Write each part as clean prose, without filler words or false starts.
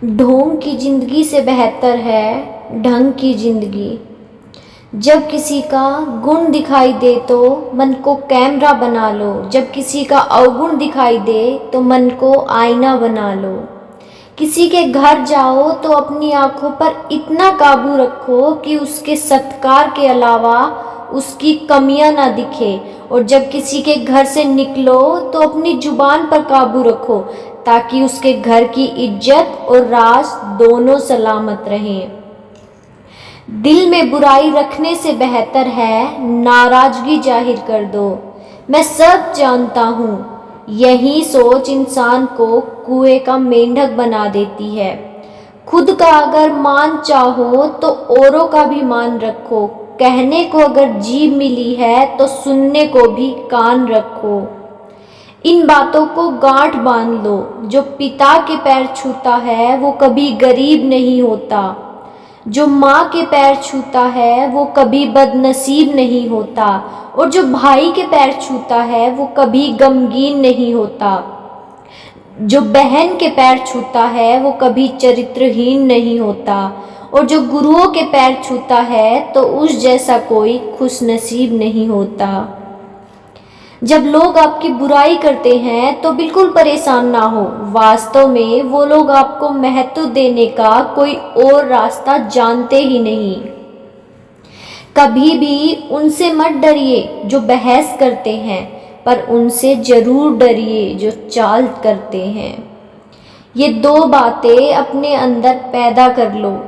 ढोंग की जिंदगी से बेहतर है ढंग की जिंदगी। जब किसी का गुण दिखाई दे तो मन को कैमरा बना लो, जब किसी का अवगुण दिखाई दे तो मन को आईना बना लो। किसी के घर जाओ तो अपनी आंखों पर इतना काबू रखो कि उसके सत्कार के अलावा उसकी कमियां ना दिखे, और जब किसी के घर से निकलो तो अपनी जुबान पर काबू रखो ताकि उसके घर की इज्जत और राज दोनों सलामत रहें। दिल में बुराई रखने से बेहतर है नाराजगी जाहिर कर दो। मैं सब जानता हूँ, यही सोच इंसान को कुएं का मेंढक बना देती है। खुद का अगर मान चाहो तो औरों का भी मान रखो। कहने को अगर जीभ मिली है तो सुनने को भी कान रखो। इन बातों को गांठ बांध लो, जो पिता के पैर छूता है वो कभी गरीब नहीं होता, जो माँ के पैर छूता है वो कभी बदनसीब नहीं होता, और जो भाई के पैर छूता है वो कभी गमगीन नहीं होता, जो बहन के पैर छूता है वो कभी चरित्रहीन नहीं होता, और जो गुरुओं के पैर छूता है तो उस जैसा कोई खुशनसीब नहीं होता। जब लोग आपकी बुराई करते हैं तो बिल्कुल परेशान ना हो, वास्तव में वो लोग आपको महत्व देने का कोई और रास्ता जानते ही नहीं। कभी भी उनसे मत डरिए जो बहस करते हैं, पर उनसे जरूर डरिए जो चाल करते हैं। ये दो बातें अपने अंदर पैदा कर लो,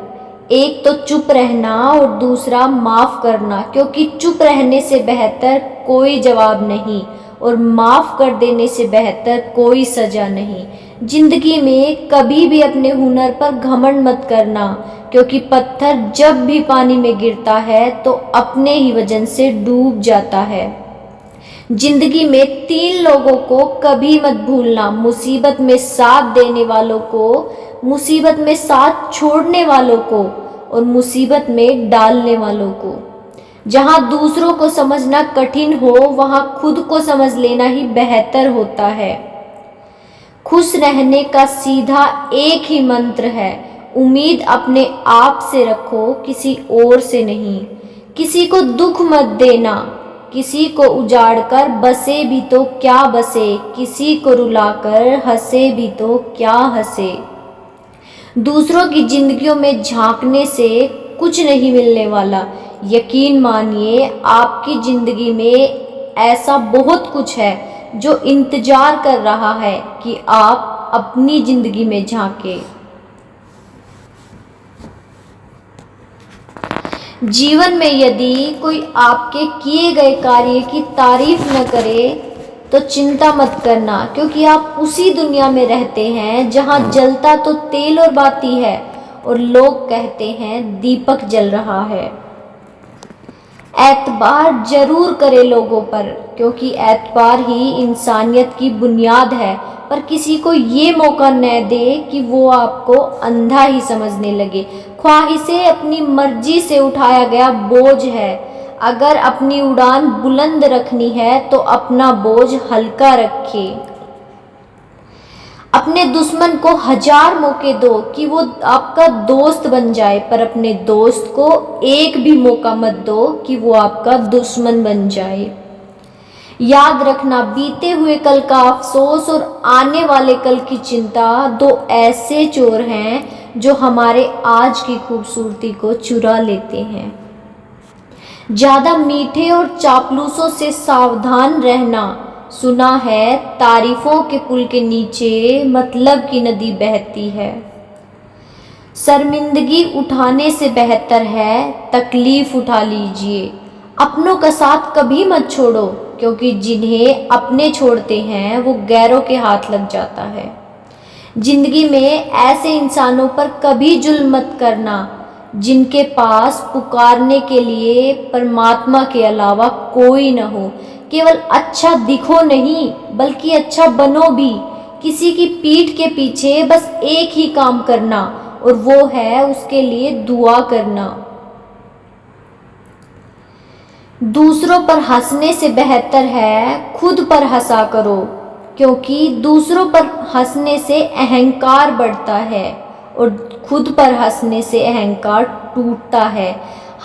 एक तो चुप रहना और दूसरा माफ़ करना, क्योंकि चुप रहने से बेहतर कोई जवाब नहीं और माफ़ कर देने से बेहतर कोई सज़ा नहीं। जिंदगी में कभी भी अपने हुनर पर घमंड मत करना, क्योंकि पत्थर जब भी पानी में गिरता है तो अपने ही वजन से डूब जाता है। जिंदगी में 3 लोगों को कभी मत भूलना, मुसीबत में साथ देने वालों को, मुसीबत में साथ छोड़ने वालों को और मुसीबत में डालने वालों को। जहाँ दूसरों को समझना कठिन हो वहाँ खुद को समझ लेना ही बेहतर होता है। खुश रहने का सीधा एक ही मंत्र है, उम्मीद अपने आप से रखो, किसी और से नहीं। किसी को दुख मत देना, किसी को उजाड़ कर बसे भी तो क्या बसे, किसी को रुलाकर हंसे भी तो क्या हंसे। दूसरों की जिंदगियों में झांकने से कुछ नहीं मिलने वाला। यकीन मानिए आपकी जिंदगी में ऐसा बहुत कुछ है जो इंतजार कर रहा है कि आप अपनी जिंदगी में झांके। जीवन में यदि कोई आपके किए गए कार्य की तारीफ न करे तो चिंता मत करना, क्योंकि आप उसी दुनिया में रहते हैं जहां जलता तो तेल और बाती है और लोग कहते हैं दीपक जल रहा है। एतबार जरूर करे लोगों पर, क्योंकि एतबार ही इंसानियत की बुनियाद है, पर किसी को ये मौका न दे कि वो आपको अंधा ही समझने लगे। ख्वाहिशें अपनी मर्जी से उठाया गया बोझ है। अगर अपनी उड़ान बुलंद रखनी है तो अपना बोझ हल्का रखे। अपने दुश्मन को 1000 मौके दो कि वो आपका दोस्त बन जाए, पर अपने दोस्त को एक भी मौका मत दो कि वो आपका दुश्मन बन जाए। याद रखना, बीते हुए कल का अफसोस और आने वाले कल की चिंता 2 ऐसे चोर हैं जो हमारे आज की खूबसूरती को चुरा लेते हैं। ज़्यादा मीठे और चापलूसों से सावधान रहना। सुना है तारीफों के पुल के नीचे मतलब की नदी बहती है। शर्मिंदगी उठाने से बेहतर है तकलीफ उठा लीजिए। अपनों का साथ कभी मत छोड़ो, क्योंकि जिन्हें अपने छोड़ते हैं वो गैरों के हाथ लग जाता है। जिंदगी में ऐसे इंसानों पर कभी जुल्म मत करना जिनके पास पुकारने के लिए परमात्मा के अलावा कोई न हो। केवल अच्छा दिखो नहीं बल्कि अच्छा बनो भी। किसी की पीठ के पीछे बस एक ही काम करना, और वो है उसके लिए दुआ करना। दूसरों पर हंसने से बेहतर है खुद पर हंसा करो, क्योंकि दूसरों पर हंसने से अहंकार बढ़ता है और खुद पर हंसने से अहंकार टूटता है।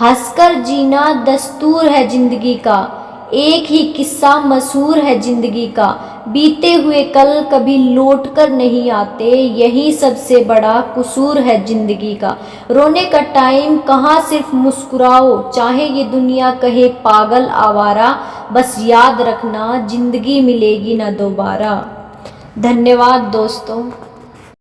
हंसकर जीना दस्तूर है जिंदगी का, एक ही किस्सा मशहूर है जिंदगी का। बीते हुए कल कभी लौट कर नहीं आते, यही सबसे बड़ा कसूर है जिंदगी का। रोने का टाइम कहाँ, सिर्फ मुस्कुराओ, चाहे ये दुनिया कहे पागल आवारा, बस याद रखना जिंदगी मिलेगी ना दोबारा। धन्यवाद दोस्तों।